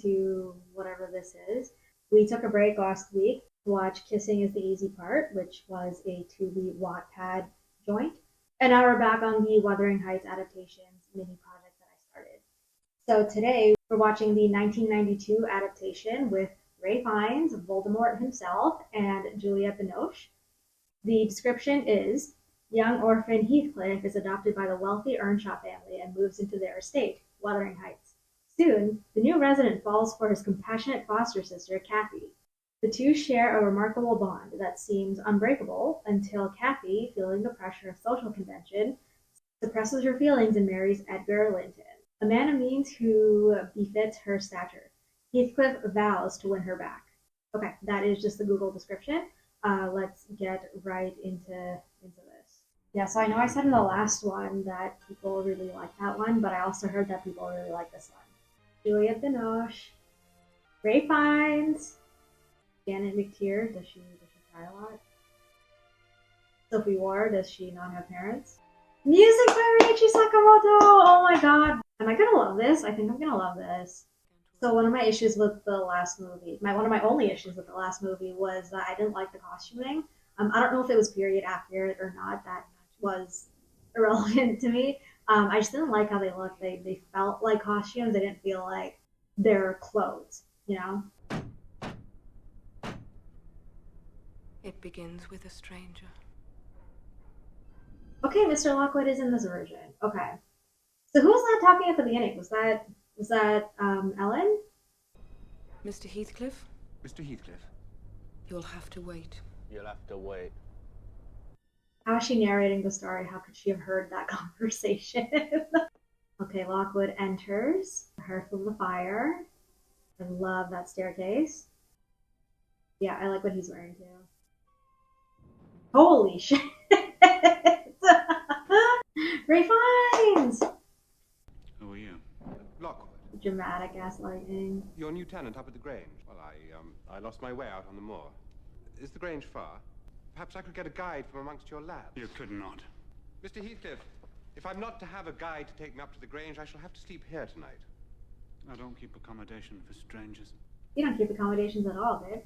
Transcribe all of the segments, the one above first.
to whatever this is. We took a break last week to watch Kissing is the Easy Part, which was a Tubi Wattpad joint. And now we're back on the Wuthering Heights adaptations mini project that I started. So today we're watching the 1992 adaptation with Ray Fiennes, Voldemort himself, and Juliette Binoche. The description is: young orphan Heathcliff is adopted by the wealthy Earnshaw family and moves into their estate, Wuthering Heights. Soon, the new resident falls for his compassionate foster sister, Kathy. The two share a remarkable bond that seems unbreakable until Kathy, feeling the pressure of social convention, suppresses her feelings and marries Edgar Linton, a man of means who befits her stature. Heathcliff vows to win her back. Okay, that is just the Google description. Let's get right into this. Yeah, so I know I said in the last one that people really like that one, but I also heard that people really like this one. Juliette Binoche, Ray Fiennes, Janet McTeer, does she cry a lot? Sophie Ward, does she not have parents? Music by Ryuichi Sakamoto! Oh my god! Am I gonna love this? I think I'm gonna love this. So one of my issues with the last movie, one of my only issues with the last movie was that I didn't like the costuming. I don't know if it was period accurate or not. That was irrelevant to me. I just didn't like how they looked. They felt like costumes. They didn't feel like their clothes, you know? It begins with a stranger. Okay, Mr. Lockwood is in this version. Okay. So who was that talking at the beginning? Was that Ellen? Mr. Heathcliff, Mr. Heathcliff. you'll have to wait. You'll have to wait. How is she narrating the story? How could she have heard that conversation? Okay, Lockwood enters. Her from the fire. I love that staircase. Yeah, I like what he's wearing too. Holy shit! Ray Fiennes! Who are you? Lockwood. Dramatic ass lightning. Your new tenant up at the Grange. Well, I lost my way out on the moor. Is the Grange far? Perhaps I could get a guide from amongst your labs. You could not. Mr. Heathcliff, if I'm not to have a guide to take me up to the Grange, I shall have to sleep here tonight. I don't keep accommodation for strangers. You don't keep accommodations at all, babe.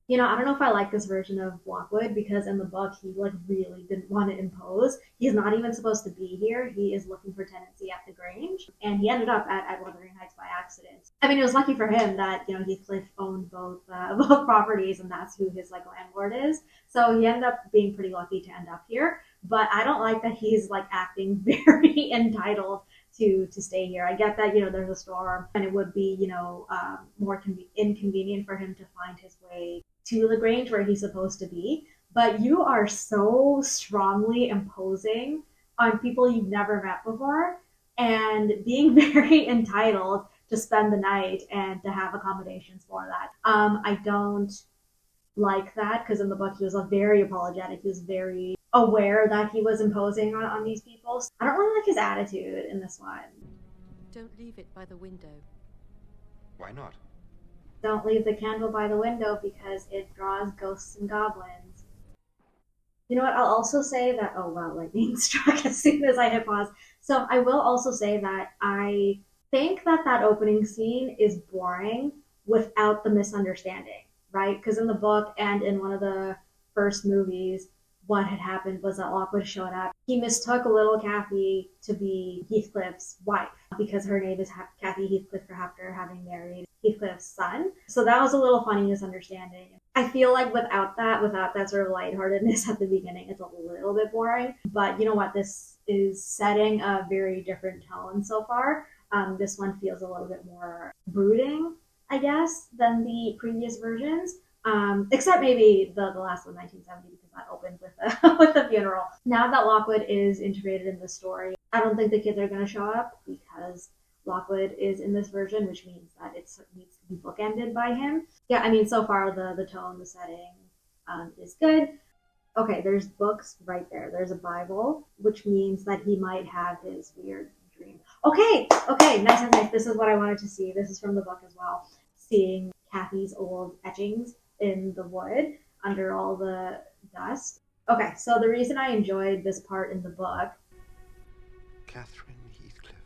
You know, I don't know if I like this version of Lockwood because in the book he really didn't want to impose. He's not even supposed to be here. He is looking for tenancy at the Grange, and he ended up at Wuthering Heights by accident. I mean, it was lucky for him that Heathcliff owned both both properties, and that's who his landlord is. So he ended up being pretty lucky to end up here. But I don't like that he's acting very entitled to stay here. I get that there's a storm and it would be more inconvenient for him to find his way to the Grange where he's supposed to be, but you are so strongly imposing on people you've never met before and being very entitled to spend the night and to have accommodations for that. I don't like that because in the book he was very apologetic. He was very aware that he was imposing on these people. I don't really like his attitude in this one. Don't leave it by the window. Why not? Don't leave the candle by the window because it draws ghosts and goblins. You know what? I'll also say that, oh wow, lightning struck as soon as I hit pause. So I will also say that I think that opening scene is boring without the misunderstanding, right? Because in the book and in one of the first movies, what had happened was that Lockwood showed up. He mistook little Kathy to be Heathcliff's wife because her name is Kathy Heathcliff after having married Heathcliff's son. So that was a little funny misunderstanding. I feel like without that sort of lightheartedness at the beginning, it's a little bit boring. But you know what? This is setting a very different tone so far. This one feels a little bit more brooding, I guess, than the previous versions. Except maybe the last one, 1970, because that opened with a funeral. Now that Lockwood is integrated in the story, I don't think the kids are going to show up because Lockwood is in this version, which means that it needs to be bookended by him. Yeah, I mean, so far the tone, the setting is good. Okay, there's books right there. There's a Bible, which means that he might have his weird dream. Okay, nice. This is what I wanted to see. This is from the book as well. Seeing Kathy's old etchings in the wood under all the dust. Okay, so the reason I enjoyed this part in the book. Catherine Heathcliff.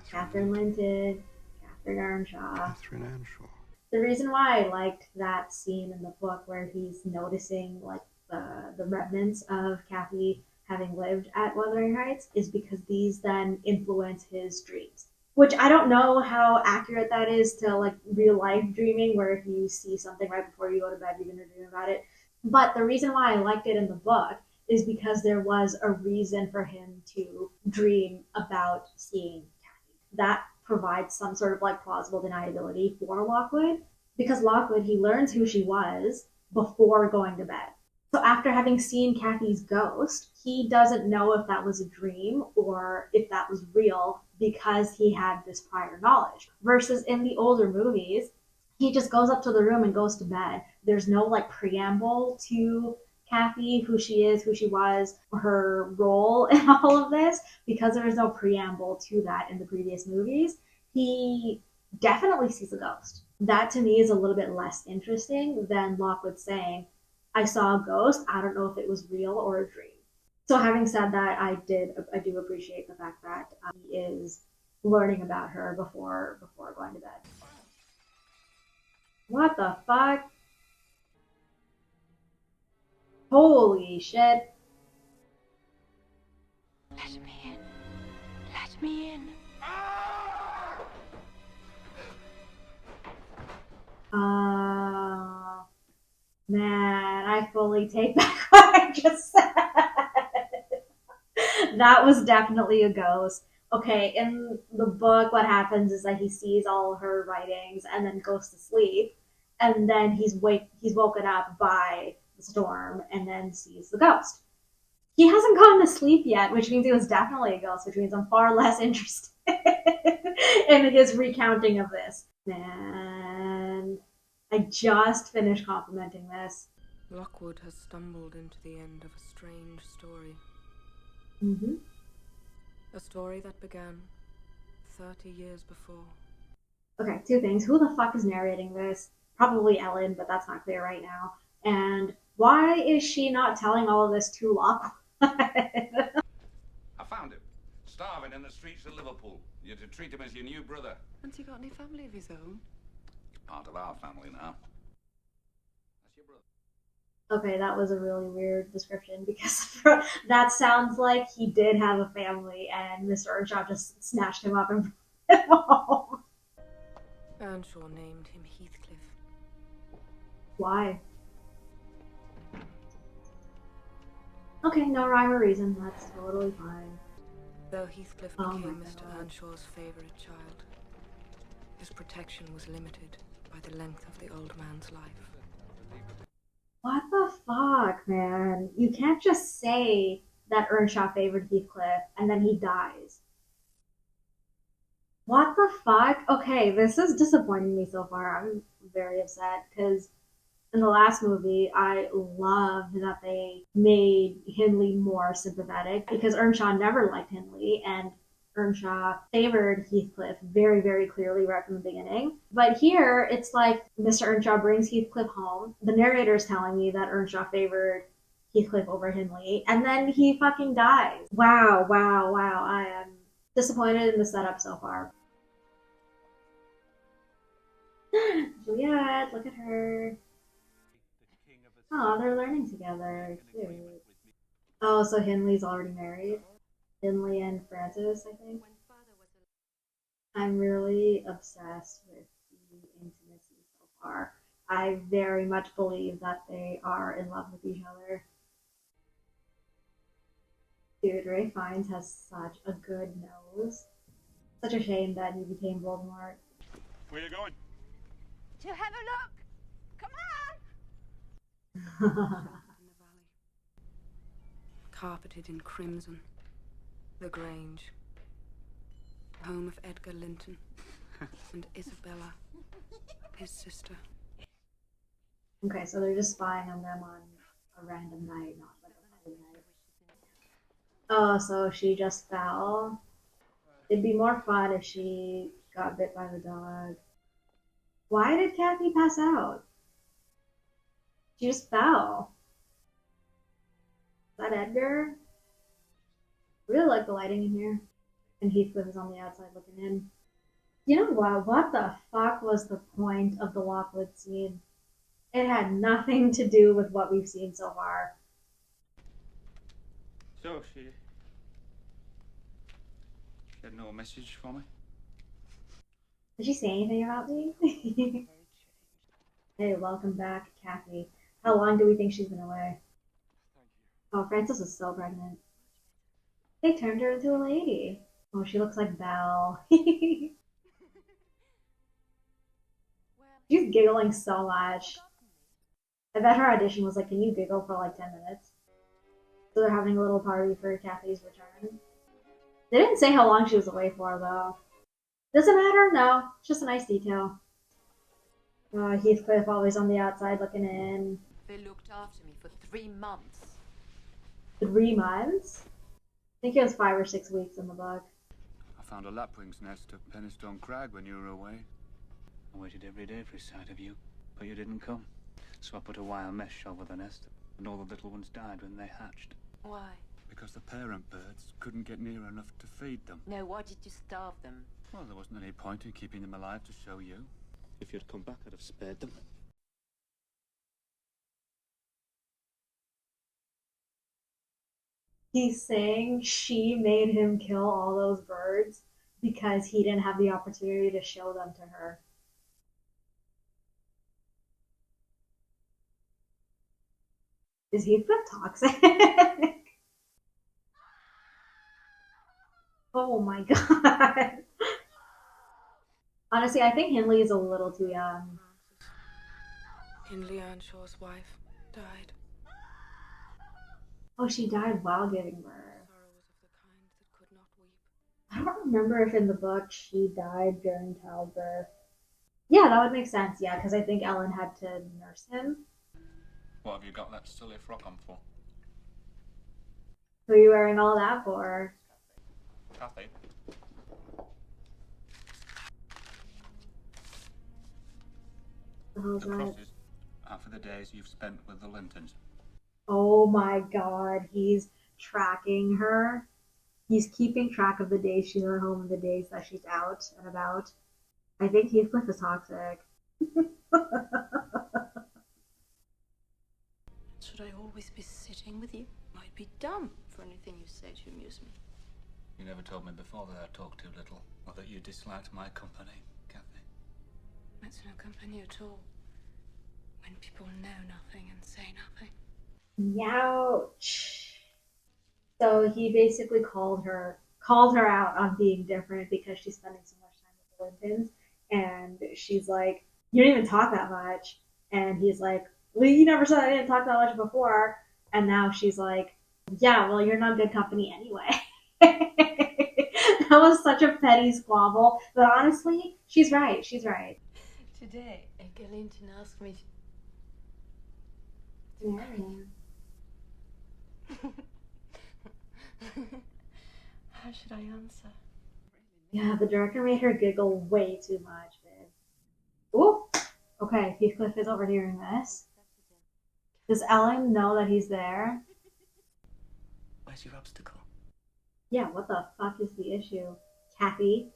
Catherine Linton. Catherine Earnshaw. Catherine Earnshaw. The reason why I liked that scene in the book where he's noticing like the remnants of Kathy having lived at Wuthering Heights is because these then influence his dreams. Which I don't know how accurate that is to like real life dreaming, where if you see something right before you go to bed, you're gonna dream about it. But the reason why I liked it in the book is because there was a reason for him to dream about seeing Kathy. That provides some sort of like plausible deniability for Lockwood, because Lockwood, he learns who she was before going to bed. So after having seen Kathy's ghost, he doesn't know if that was a dream or if that was real because he had this prior knowledge. Versus in the older movies, he just goes up to the room and goes to bed. There's no like preamble to Kathy, who she is, who she was, her role in all of this, because there is no preamble to that in the previous movies. He definitely sees a ghost. That to me is a little bit less interesting than Lockwood saying, I saw a ghost. I don't know if it was real or a dream. So having said that, I do appreciate the fact that he is learning about her before going to bed. What the fuck? Holy shit. Let me in. Let me in. Man, I fully take back what I just said. That was definitely a ghost. Okay, in the book, what happens is that he sees all her writings and then goes to sleep, and then he's woken up by the storm and then sees the ghost. He hasn't gone to sleep yet, which means it was definitely a ghost, which means I'm far less interested in his recounting of this. Man, I just finished complimenting this. Lockwood has stumbled into the end of a strange story. Mm-hmm. A story that began 30 years before. Okay, two things. Who the fuck is narrating this? Probably Ellen, but that's not clear right now. And why is she not telling all of this to Lockwood? I found him, starving in the streets of Liverpool. You're to treat him as your new brother. Has he got any family of his own? He's part of our family now. That's your brother. Okay, that was a really weird description because that sounds like he did have a family and Mr. Earnshaw just snatched him up and brought him home. Earnshaw named him Heathcliff. Why? Okay, no rhyme or reason. That's totally fine. Though Heathcliff Oh became my Mr. God. Earnshaw's favourite child, his protection was limited by the length of the old man's life. What the fuck, man? You can't just say that Earnshaw favored Heathcliff and then he dies. What the fuck? Okay, this is disappointing me so far. I'm very upset because in the last movie, I loved that they made Hindley more sympathetic because Earnshaw never liked Hindley and Earnshaw favored Heathcliff very, very clearly right from the beginning. But here, it's like Mr. Earnshaw brings Heathcliff home. The narrator's telling me that Earnshaw favored Heathcliff over Hindley, and then he fucking dies. Wow, wow, wow. I am disappointed in the setup so far. Juliet, look at her. Oh, they're learning together. Cute. Oh, so Hindley's already married? Hindley and Francis, I think. I'm really obsessed with the intimacy so far. I very much believe that they are in love with each other. Dude, Ray Fiennes has such a good nose. Such a shame that he became Voldemort. Where are you going? To have a look. Come on. In the valley, carpeted in crimson, the Grange, home of Edgar Linton and Isabella, his sister. Okay, so they're just spying on them on a random night, not like a party night. Oh, so she just fell. It'd be more fun if she got bit by the dog. Why did Kathy pass out? She just fell. Is that Edgar? I really like the lighting in here. And Heathcliff is on the outside looking in. You know what? What the fuck was the point of the Lockwood scene? It had nothing to do with what we've seen so far. So, she had no message for me? Did she say anything about me? Hey, welcome back, Kathy. How long do we think she's been away? Oh, Frances is so pregnant. They turned her into a lady. Oh, she looks like Belle. She's giggling so much. I bet her audition was like, can you giggle for like 10 minutes? So they're having a little party for Kathy's return. They didn't say how long she was away for, though. Does it matter? No. It's just a nice detail. Heathcliff always on the outside looking in. They looked after me for 3 months. 3 months? I think it was 5 or 6 weeks in the book. I found a lapwing's nest at Penistone Crag when you were away. I waited every day for a sight of you, but you didn't come. So I put a wire mesh over the nest, and all the little ones died when they hatched. Why? Because the parent birds couldn't get near enough to feed them. No, why did you starve them? Well, there wasn't any point in keeping them alive to show you. If you'd come back, I'd have spared them. He's saying she made him kill all those birds because he didn't have the opportunity to show them to her. Is Heathcliff toxic? Oh my god. Honestly, I think Hindley is a little too young. Hindley Earnshaw's wife died. Oh, she died while giving birth. Sorrow was of the kind that could not weep. I don't remember if in the book she died during childbirth. Yeah, that would make sense. Yeah, because I think Ellen had to nurse him. What have you got that silly frock on for? Who are you wearing all that for? Kathy? The hell's The that? crosses are for the days you've spent with the Lintons. Oh my god, he's tracking her. He's keeping track of the days she's at home and the days that she's out and about. I think Heathcliff is toxic. Should I always be sitting with you? I'd be dumb for anything you say to amuse me. You never told me before that I talked too little, or that you disliked my company, Kathy. That's no company at all. When people know nothing and say nothing. Youch. So he basically called her out on being different because she's spending so much time with the Lintons, and she's like, "You don't even talk that much," and he's like, "Well, you never said I didn't talk that much before," and now she's like, "Yeah, well, you're not good company anyway." That was such a petty squabble, but honestly, she's right. She's right. Today, Linton asked me to Yeah. marry you. How should I answer? Yeah, the director made her giggle way too much, babe. Ooh, okay, Heathcliff is overhearing this. Does Ellen know that he's there? Where's your obstacle? Yeah, what the fuck is the issue? Kathy?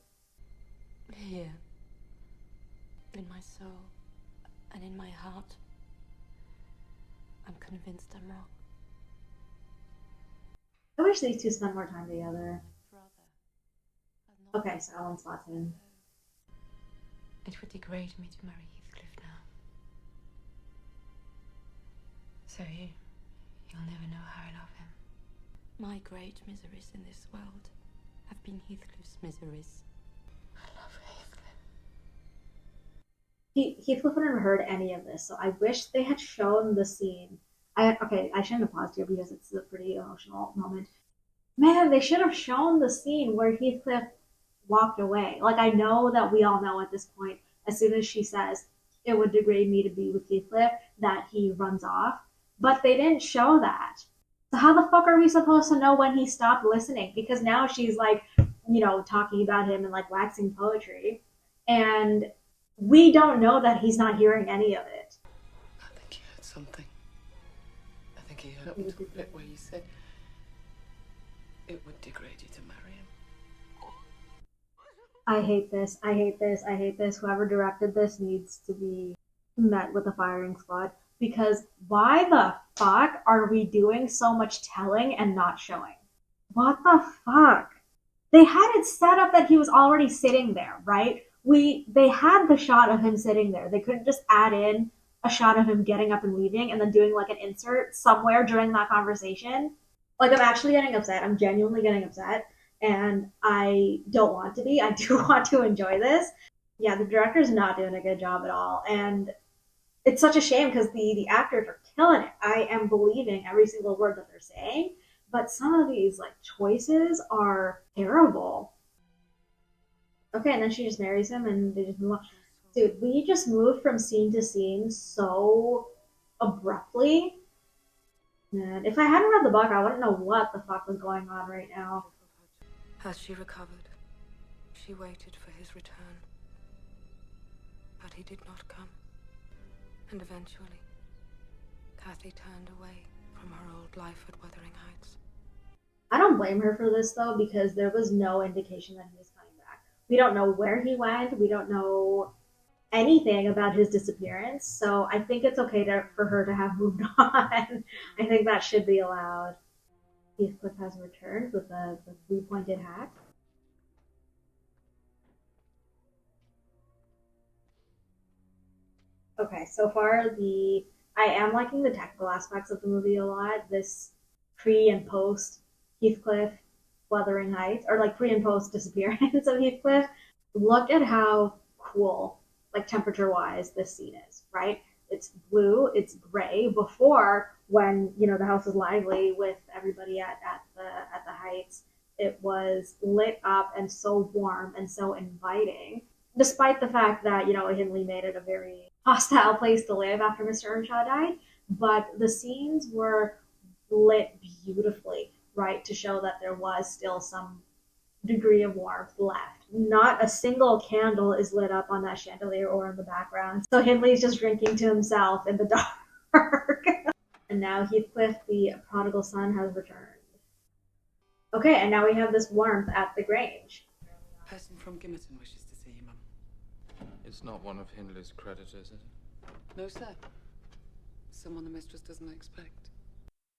Here. In my soul. And in my heart. I'm convinced I'm wrong. I wish these two spent more time together. Brother. has not Okay, so Ellen spots him. It would degrade me to marry Heathcliff now. So you'll never know how I love him. My great miseries in this world have been Heathcliff's miseries. I love Heathcliff. Heathcliff never heard any of this, so I wish they had shown the scene. I shouldn't have paused here because it's a pretty emotional moment. Man, they should have shown the scene where Heathcliff walked away. Like, I know that we all know at this point, as soon as she says it would degrade me to be with Heathcliff, that he runs off. But they didn't show that. So how the fuck are we supposed to know when he stopped listening? Because now she's like, talking about him and like waxing poetry. And we don't know that he's not hearing any of it. I think he heard something. I think he heard up to a bit where you said it would degrade you to marry him. I hate this. I hate this. I hate this. Whoever directed this needs to be met with a firing squad. Because why the fuck are we doing so much telling and not showing? What the fuck? They had it set up that he was already sitting there, right? They had the shot of him sitting there. They couldn't just add in a shot of him getting up and leaving and then doing like an insert somewhere during that conversation. Like I'm actually getting upset. I'm genuinely getting upset and I don't want to be. I do want to enjoy this. Yeah, the director's not doing a good job at all. And it's such a shame because the actors are killing it. I am believing every single word that they're saying, but some of these like choices are terrible. Okay, and then she just marries him and they just move on. Dude, we just moved from scene to scene so abruptly. And if I hadn't read the book, I wouldn't know what the fuck was going on right now. As she recovered, she waited for his return. But he did not come. And eventually, Kathy turned away from her old life at Wuthering Heights. I don't blame her for this though, because there was no indication that he was coming back. We don't know where he went. We don't know anything about his disappearance. So I think it's okay for her to have moved on. I think that should be allowed. Heathcliff has returned with the blue-pointed hat. Okay, so far I am liking the technical aspects of the movie a lot. This pre and post Heathcliff Wuthering Heights, or like pre and post disappearance of Heathcliff. Look at how cool, like temperature wise, this scene is, right? It's blue, it's gray. Before, when the house was lively with everybody at the Heights, it was lit up and so warm and so inviting. Despite the fact that Hindley made it a very hostile place to live after Mr. Earnshaw died, but the scenes were lit beautifully, right, to show that there was still some degree of warmth left. Not a single candle is lit up on that chandelier or in the background. So Hindley's just drinking to himself in the dark. And now Heathcliff, the prodigal son, has returned. Okay, and now we have this warmth at the Grange. A person from Gimmerton wishes to see you, Mum. It's not one of Hindley's creditors, is it? No, sir. Someone the mistress doesn't expect.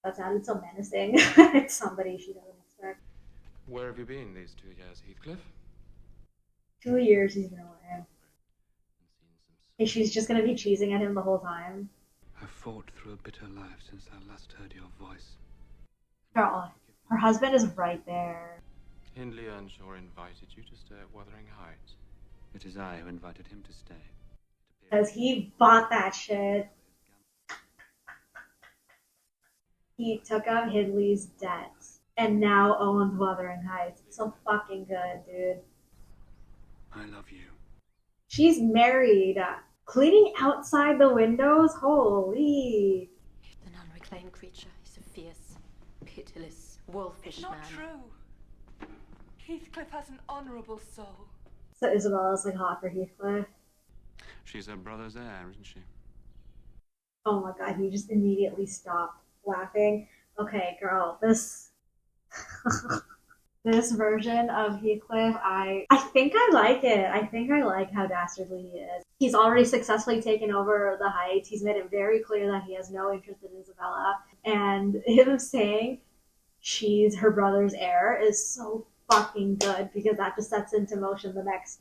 That sounded so menacing. It's somebody she doesn't expect. Where have you been these 2 years, Heathcliff? 2 years he's been away. And she's just gonna be cheesing at him the whole time. I've fought through a bitter life since I last heard your voice. Girl, her husband is right there. Hindley Earnshaw invited you to stay at Wuthering Heights. It is I who invited him to stay. Because he bought that shit. He took out Hindley's debts and now owns Wuthering Heights. So fucking good, dude. I love you. She's married. Cleaning outside the windows? Holy. An unreclaimed creature is a fierce, pitiless, wolfish man. It's not true. Heathcliff has an honourable soul. So Isabella's like hot for Heathcliff. She's her brother's heir, isn't she? Oh my god, he just immediately stopped laughing. Okay, girl, this this version of Heathcliff, I think I like it. I think I like how dastardly he is. He's already successfully taken over the Heights. He's made it very clear that he has no interest in Isabella. And him saying she's her brother's heir is so fucking good because that just sets into motion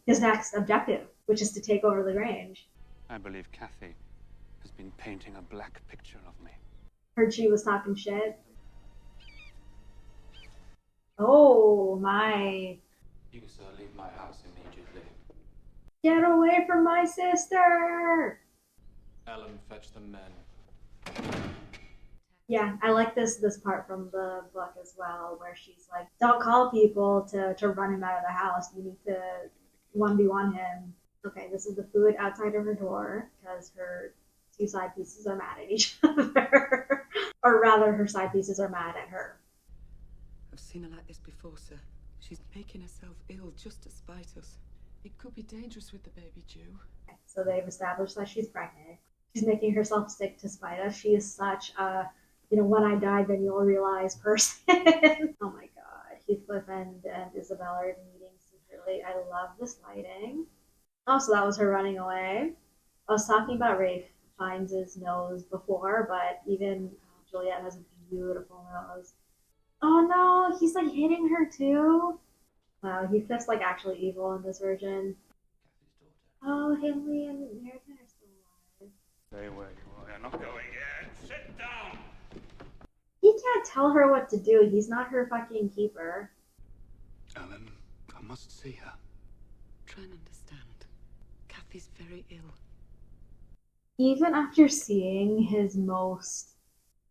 his next objective, which is to take over the Grange. I believe Kathy has been painting a black picture of me. Heard she was talking shit. Oh my. You can leave my house immediately. Get away from my sister! Ellen, fetch the men. Yeah, I like this part from the book as well, where she's like, don't call people to run him out of the house. You need to 1v1 him. Okay, this is the food outside of her door, because her two side pieces are mad at each other. Or rather, her side pieces are mad at her. I've seen her like this before, sir. She's making herself ill just to spite us. It could be dangerous with the baby Jew. Okay, so they've established that she's pregnant. She's making herself sick to spite us. She is such a, when I die, then you'll realize person. Oh my god. Heathcliff and Isabella are meeting secretly. really, I love this lighting. Oh, so that was her running away. I was talking about Rafe finds his nose before, but even Juliet has a beautiful nose. Oh no, he's like hitting her too. Wow, Heathcliff's like actually evil in this version. Oh, Henley and American are still alive. Stay where you are. You're not going yet. Sit down! He can't tell her what to do. He's not her fucking keeper. Ellen, I must see her. Try and understand. Kathy's very ill. Even after seeing his most,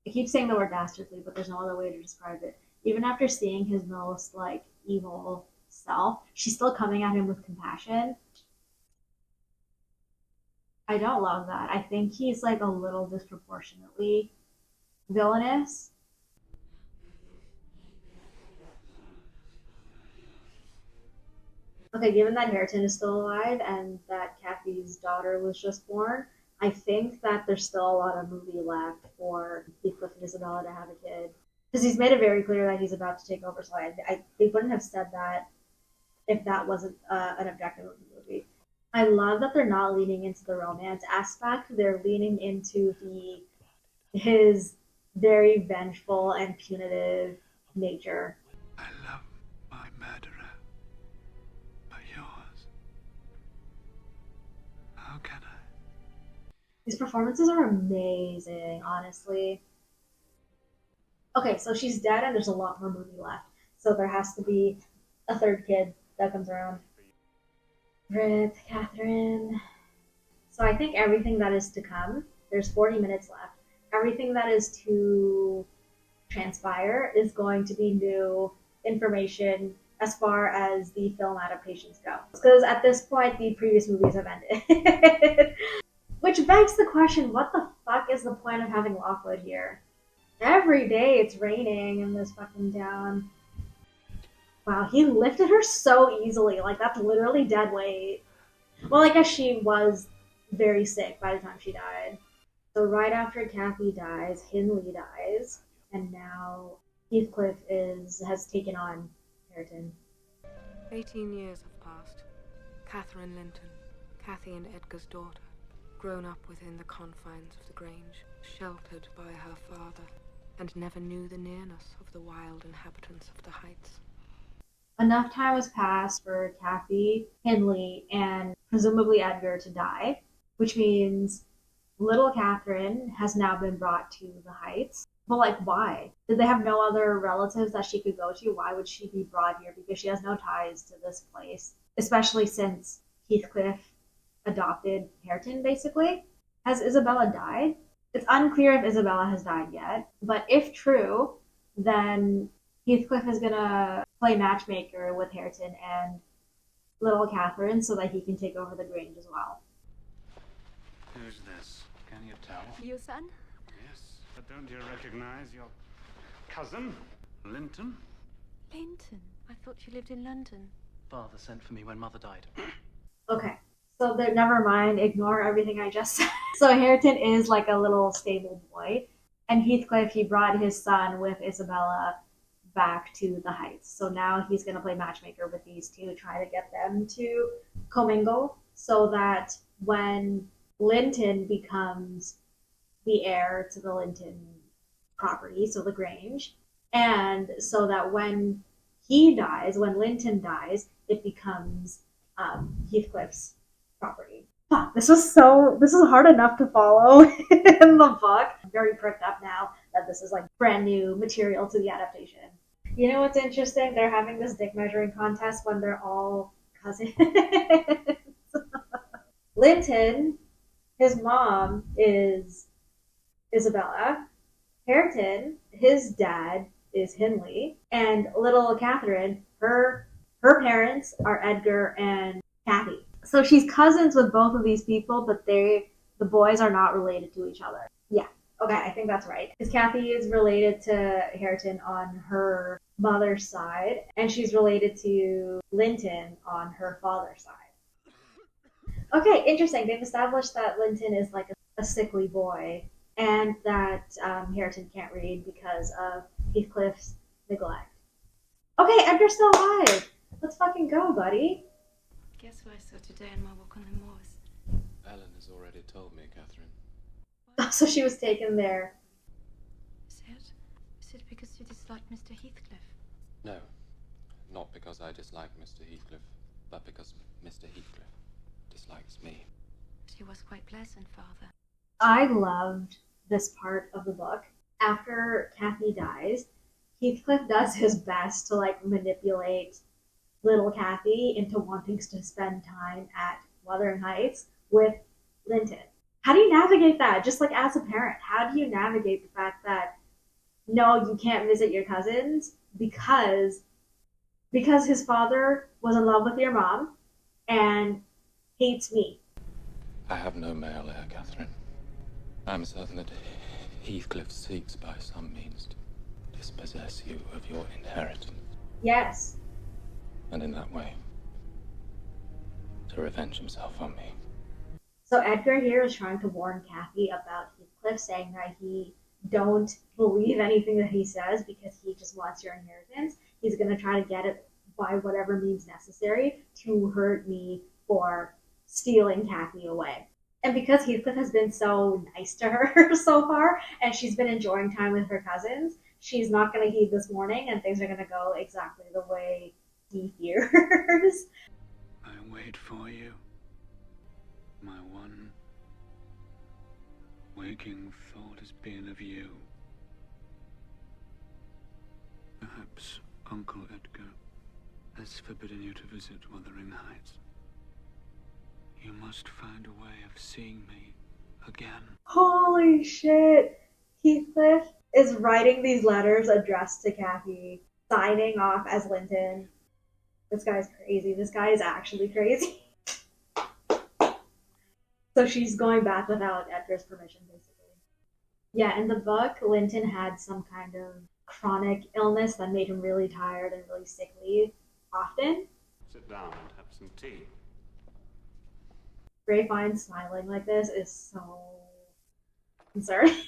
I keep saying the word dastardly, but there's no other way to describe it. Even after seeing his most like evil self, she's still coming at him with compassion. I don't love that. I think he's like a little disproportionately villainous. Okay, given that Hareton is still alive and that Kathy's daughter was just born, I think that there's still a lot of movie left for Heathcliff and Isabella to have a kid. Because he's made it very clear that he's about to take over, so they wouldn't have said that if that wasn't an objective of the movie. I love that they're not leaning into the romance aspect. They're leaning into his very vengeful and punitive nature. I love my murderer, but yours. How can I? These performances are amazing, honestly. Okay, so she's dead and there's a lot more movie left. So there has to be a third kid that comes around. Rip, Catherine. So I think everything that is to come, there's 40 minutes left. Everything that is to transpire is going to be new information as far as the film adaptations go. Because at this point, the previous movies have ended. Which begs the question, what the fuck is the point of having Lockwood here? Every day it's raining in this fucking town. Wow, he lifted her so easily. Like, that's literally dead weight. Well, I guess she was very sick by the time she died. So right after Kathy dies, Hindley dies, and now Heathcliff has taken on Hareton. 18 years have passed. Catherine Linton, Kathy and Edgar's daughter, grown up within the confines of the Grange, sheltered by her father, and never knew the nearness of the wild inhabitants of the Heights. Enough time has passed for Kathy, Hindley, and presumably Edgar to die, which means little Catherine has now been brought to the Heights. But, like, why? Did they have no other relatives that she could go to? Why would she be brought here? Because she has no ties to this place, especially since Heathcliff adopted Hareton, basically. Has Isabella died? It's unclear if Isabella has died yet, but if true, then Heathcliff is gonna play matchmaker with Hareton and little Catherine so that he can take over the Grange as well. Who's this? Can you tell? Your son? Yes, but don't you recognize your cousin, Linton? Linton. I thought you lived in London. Father sent for me when Mother died. Okay, so never mind, ignore everything I just said. So Hareton is like a little stable boy, and Heathcliff, he brought his son with Isabella back to the Heights. So now he's going to play matchmaker with these two, try to get them to commingle so that when Linton becomes the heir to the Linton property, so the Grange, and so that when he dies, when Linton dies, it becomes Heathcliff's property. Fuck, this is hard enough to follow in the book. I'm very pricked up now that this is like brand new material to the adaptation. You know what's interesting? They're having this dick measuring contest when they're all cousins. Linton, his mom is Isabella. Hareton, his dad is Hindley. And little Catherine, her parents are Edgar and Kathy. So she's cousins with both of these people, but the boys are not related to each other. Yeah. Okay, I think that's right. Because Kathy is related to Hareton on her mother's side, and she's related to Linton on her father's side. Okay, interesting. They've established that Linton is like a sickly boy, and that Hareton can't read because of Heathcliff's neglect. Okay, Edgar's still alive. Let's fucking go, buddy. Guess what I saw today on my walk on the moors? Ellen has already told me, Catherine. So she was taken there. Is it? Is it because you dislike Mr. Heathcliff? No, not because I dislike Mr. Heathcliff, but because Mr. Heathcliff dislikes me. But he was quite pleasant, Father. I loved this part of the book. After Kathy dies, Heathcliff does his best to like manipulate little Kathy into wanting to spend time at Wuthering Heights with Linton. How do you navigate that? Just like as a parent, how do you navigate the fact that no, you can't visit your cousins because his father was in love with your mom and hates me. I have no male heir, Catherine. I'm certain that Heathcliff seeks by some means to dispossess you of your inheritance. Yes. And in that way, to revenge himself on me. So Edgar here is trying to warn Kathy about Heathcliff, saying that he don't believe anything that he says because he just wants your inheritance. He's going to try to get it by whatever means necessary to hurt me for stealing Kathy away. And because Heathcliff has been so nice to her so far, and she's been enjoying time with her cousins, she's not going to heed this warning, and things are going to go exactly the way he fears. I wait for you. My one waking thought has been of you. Perhaps Uncle Edgar has forbidden you to visit Wuthering Heights. You must find a way of seeing me again. Holy shit! Heathcliff is writing these letters addressed to Kathy, signing off as Linton. This guy's crazy. This guy is actually crazy. So she's going back without Edgar's permission, basically. Yeah, in the book, Linton had some kind of chronic illness that made him really tired and really sickly often. Sit down and have some tea. Grapevine smiling like this is so concerning.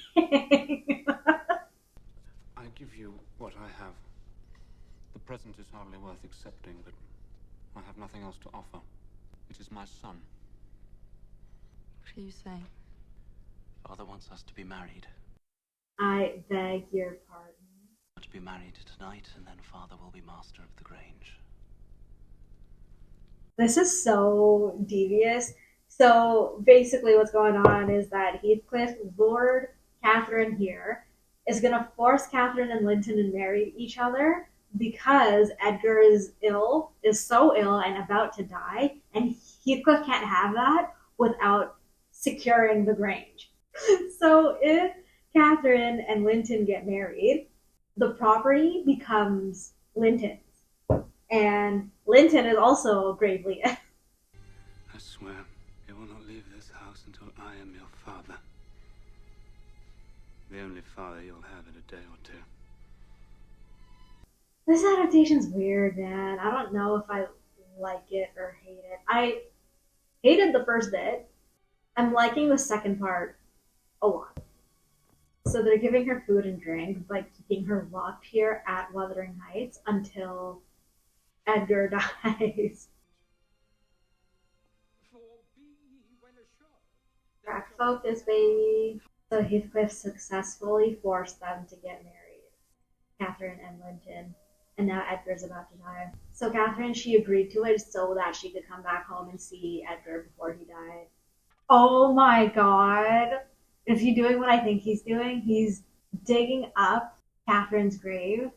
I give you what I have. The present is hardly worth accepting, but I have nothing else to offer. It is my son. What are you saying? Father wants us to be married. I beg your pardon. To be married tonight, and then Father will be master of the Grange. This is so devious. So basically, what's going on is that Heathcliff lured Catherine here, is going to force Catherine and Linton to marry each other because Edgar is so ill and about to die, and Heathcliff can't have that without securing the Grange. So if Catherine and Linton get married, the property becomes Linton's. And Linton is also gravely ill. I swear, you will not leave this house until I am your father. The only father you'll have in a day or two. This adaptation's weird, man. I don't know if I like it or hate it. I hated the first bit. I'm liking the second part a lot. So they're giving her food and drink by keeping her locked here at Wuthering Heights until Edgar dies. Crack focus, baby. So Heathcliff successfully forced them to get married, Catherine and Linton. And now Edgar's about to die. So Catherine, she agreed to it so that she could come back home and see Edgar before he died. Oh my god. Is he doing what I think he's doing? He's digging up Catherine's grave.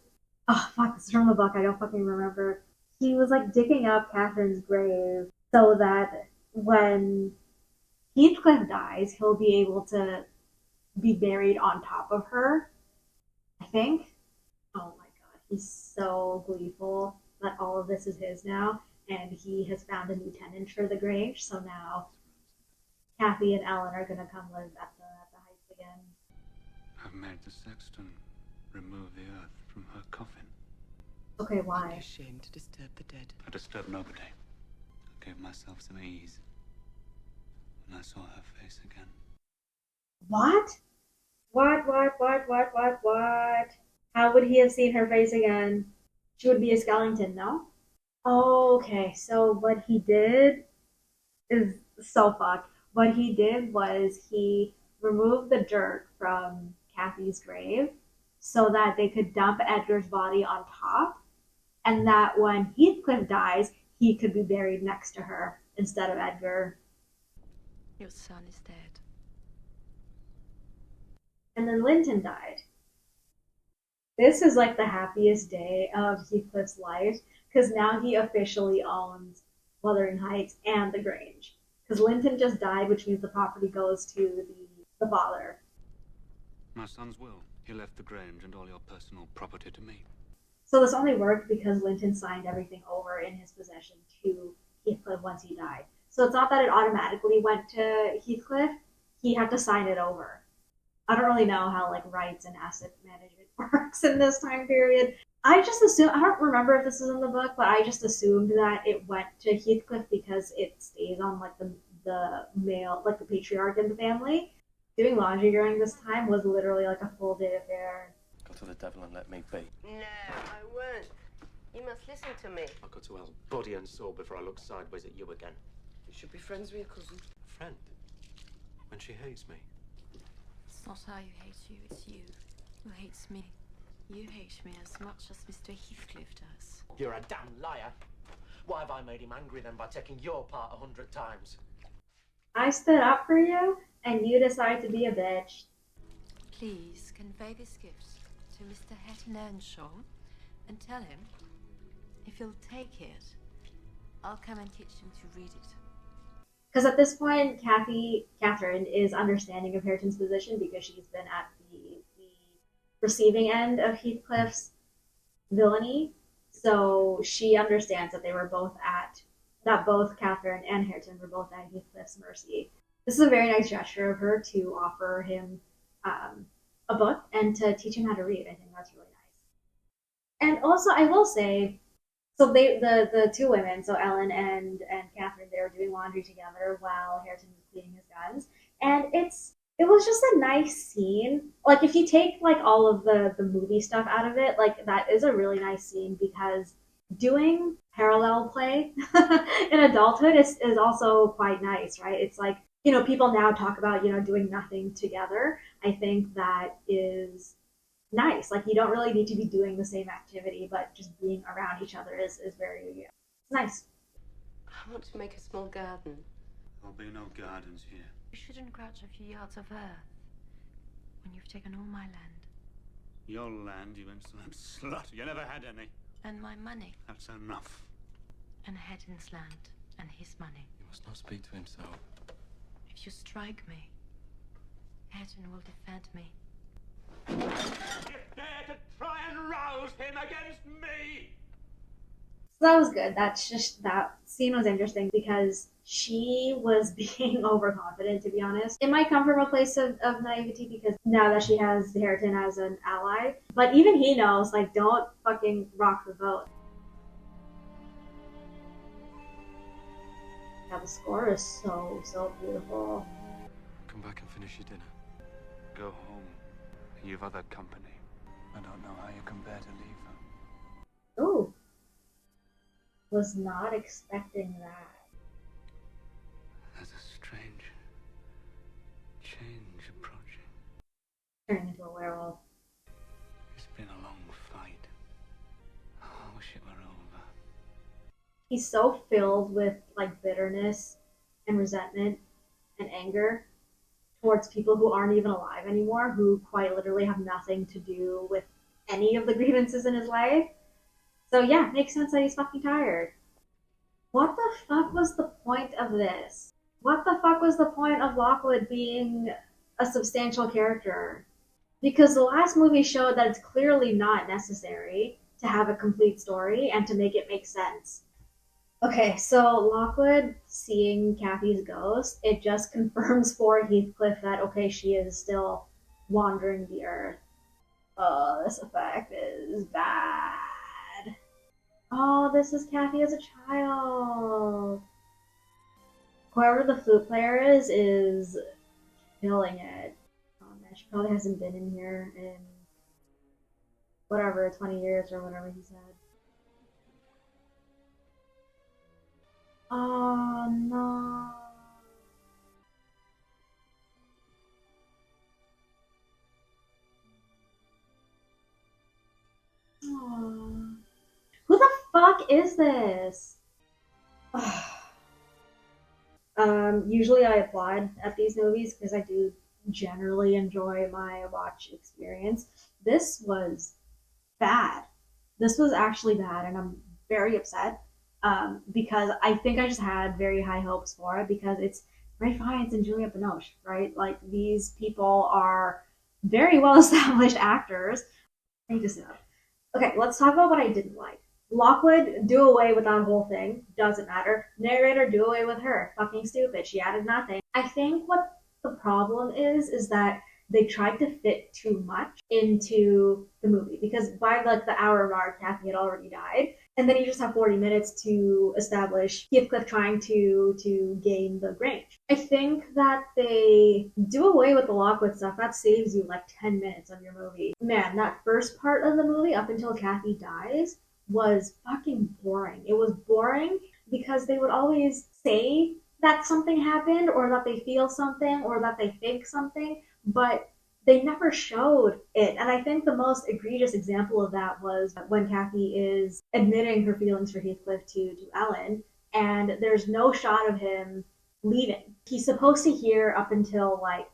Oh fuck, this is from the book. I don't fucking remember. He was like digging up Catherine's grave so that when Heathcliff dies, he'll be able to be buried on top of her. I think. Oh my god, he's so gleeful that all of this is his now, and he has found a new tenant for the Grange. So now Kathy and Ellen are gonna come live at the Heights again. I've made the sexton remove the earth from her coffin. Okay, why? A shame to disturb the dead. I disturbed nobody. I gave myself some ease. And I saw her face again. What? What? How would he have seen her face again? She would be a skeleton, no? Oh, okay. So what he did is so fucked. What he did was he removed the dirt from Kathy's grave so that they could dump Edgar's body on top, and that when Heathcliff dies, he could be buried next to her instead of Edgar. Your son is dead. And then Linton died. This is like the happiest day of Heathcliff's life because now he officially owns Wuthering Heights and the Grange. Because Linton just died, which means the property goes to the father. My son's will. He left the Grange and all your personal property to me. So this only worked because Linton signed everything over in his possession to Heathcliff once he died. So it's not that it automatically went to Heathcliff. He had to sign it over. I don't really know how like rights and asset management works in this time period. I just assume I don't remember if this is in the book, but I just assumed that it went to Heathcliff because it stays on like the male, like the patriarch in the family. Doing laundry during this time was literally like a full day affair. Go to the devil and let me be. No, I won't. You must listen to me. I'll go to hell's body and soul before I look sideways at you again. You should be friends with your cousin. Friend? When she hates me. It's not how you hate you, it's you who hates me. You hate me as much as Mr. Heathcliff does. You're a damn liar. Why have I made him angry then by taking your part 100 times? I stood up for you, and you decided to be a bitch. Please convey this gift to Mr. Hatton Earnshaw and tell him if he'll take it, I'll come and teach him to read it. Because at this point, Catherine is understanding of Hareton's position because she's been at the receiving end of Heathcliff's villainy. So she understands that that both Catherine and Hareton were both at Heathcliff's mercy. This is a very nice gesture of her to offer him a book and to teach him how to read. I think that's really nice. And also, I will say, so the two women, so Ellen and Catherine, they were doing laundry together while Hareton was cleaning his guns, and it was just a nice scene. Like if you take like all of the movie stuff out of it, like that is a really nice scene because doing parallel play in adulthood is also quite nice, right? It's like, people now talk about, doing nothing together. I think that is nice. Like you don't really need to be doing the same activity, but just being around each other is very, it's nice. I want to make a small garden. There'll be no gardens here. You shouldn't grudge a few yards of earth when you've taken all my land. Your land, you insolent slut. You never had any. And my money. That's enough. And Haddon's land and his money. You must not speak to him so. If you strike me, Haddon will defend me. You dare to try and rouse him against me! So that was good. That scene was interesting because she was being overconfident, to be honest. It might come from a place of naivety because now that she has Hareton as an ally, but even he knows, like, don't fucking rock the boat. Yeah, the score is so beautiful. Come back and finish your dinner. Go home. You've other company. I don't know how you can bear to leave her. Ooh. Was not expecting that. There's a strange change approaching. Turning into a werewolf. It's been a long fight. Oh, I wish it were over. He's so filled with like bitterness and resentment and anger towards people who aren't even alive anymore, who quite literally have nothing to do with any of the grievances in his life. So yeah, makes sense that he's fucking tired. What the fuck was the point of this? What the fuck was the point of Lockwood being a substantial character? Because the last movie showed that it's clearly not necessary to have a complete story and to make it make sense. Okay, so Lockwood seeing Kathy's ghost, it just confirms for Heathcliff that, okay, she is still wandering the earth. Oh, this effect is bad. Oh, this is Kathy as a child. Whoever the flute player is killing it. Oh man, she probably hasn't been in here in whatever, 20 years or whatever he said. Oh no. Aw. Who the fuck is this? Usually I applaud at these movies because I do generally enjoy my watch experience. This was bad. This was actually bad, and I'm very upset because I think I just had very high hopes for it because it's Ray Fiennes and Juliette Binoche, right? Like these people are very well established actors. I just know. Okay, let's talk about what I didn't like. Lockwood, do away with that whole thing. Doesn't matter. Narrator, do away with her. Fucking stupid. She added nothing. I think what the problem is that they tried to fit too much into the movie because by like the hour mark, Kathy had already died, and then you just have 40 minutes to establish Heathcliff trying to gain the Grange. I think that they do away with the Lockwood stuff. That saves you like 10 minutes of your movie. Man, that first part of the movie up until Kathy dies was fucking boring. It was boring because they would always say that something happened or that they feel something or that they think something, but they never showed it. And I think the most egregious example of that was when Kathy is admitting her feelings for Heathcliff to Ellen, and there's no shot of him leaving. He's supposed to hear up until like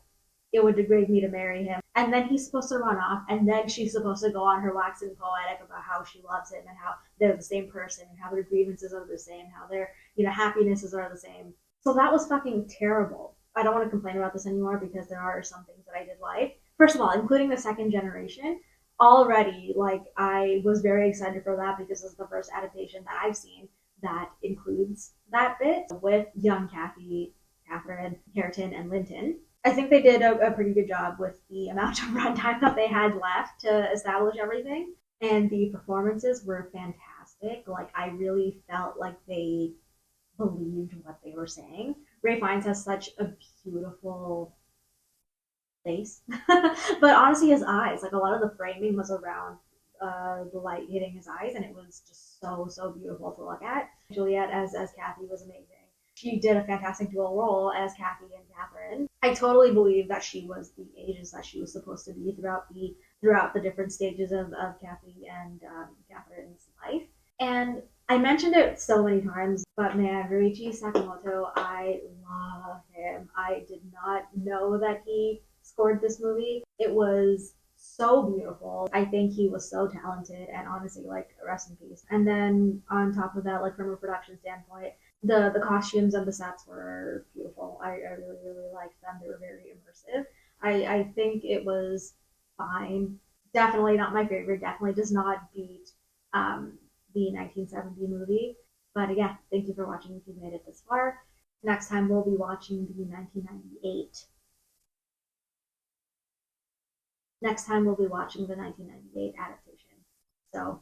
it would degrade me to marry him. And then he's supposed to run off, and then she's supposed to go on her waxing poetic about how she loves him and how they're the same person and how their grievances are the same, how their happinesses are the same. So that was fucking terrible. I don't want to complain about this anymore because there are some things that I did like. First of all, including the second generation, already like I was very excited for that because this is the first adaptation that I've seen that includes that bit with young Kathy, Catherine, Hareton, and Linton. I think they did a pretty good job with the amount of runtime that they had left to establish everything. And the performances were fantastic. Like, I really felt like they believed what they were saying. Ray Fiennes has such a beautiful face. But honestly, his eyes, like, a lot of the framing was around the light hitting his eyes, and it was just so beautiful to look at. Juliette as Kathy was amazing. She did a fantastic dual role as Kathy and Catherine. I totally believe that she was the ages that she was supposed to be throughout the different stages of Kathy and Catherine's life. And I mentioned it so many times, but man, Ryuichi Sakamoto, I love him. I did not know that he scored this movie. It was so beautiful. I think he was so talented, and honestly, like, rest in peace. And then on top of that, like from a production standpoint, the costumes and the sets were beautiful. I really liked them. They were very immersive. I think it was fine. Definitely not my favorite. Definitely does not beat the 1970 movie. But again, thank you for watching if you've made it this far. Next time we'll be watching the 1998. Next time we'll be watching the 1998 adaptation. So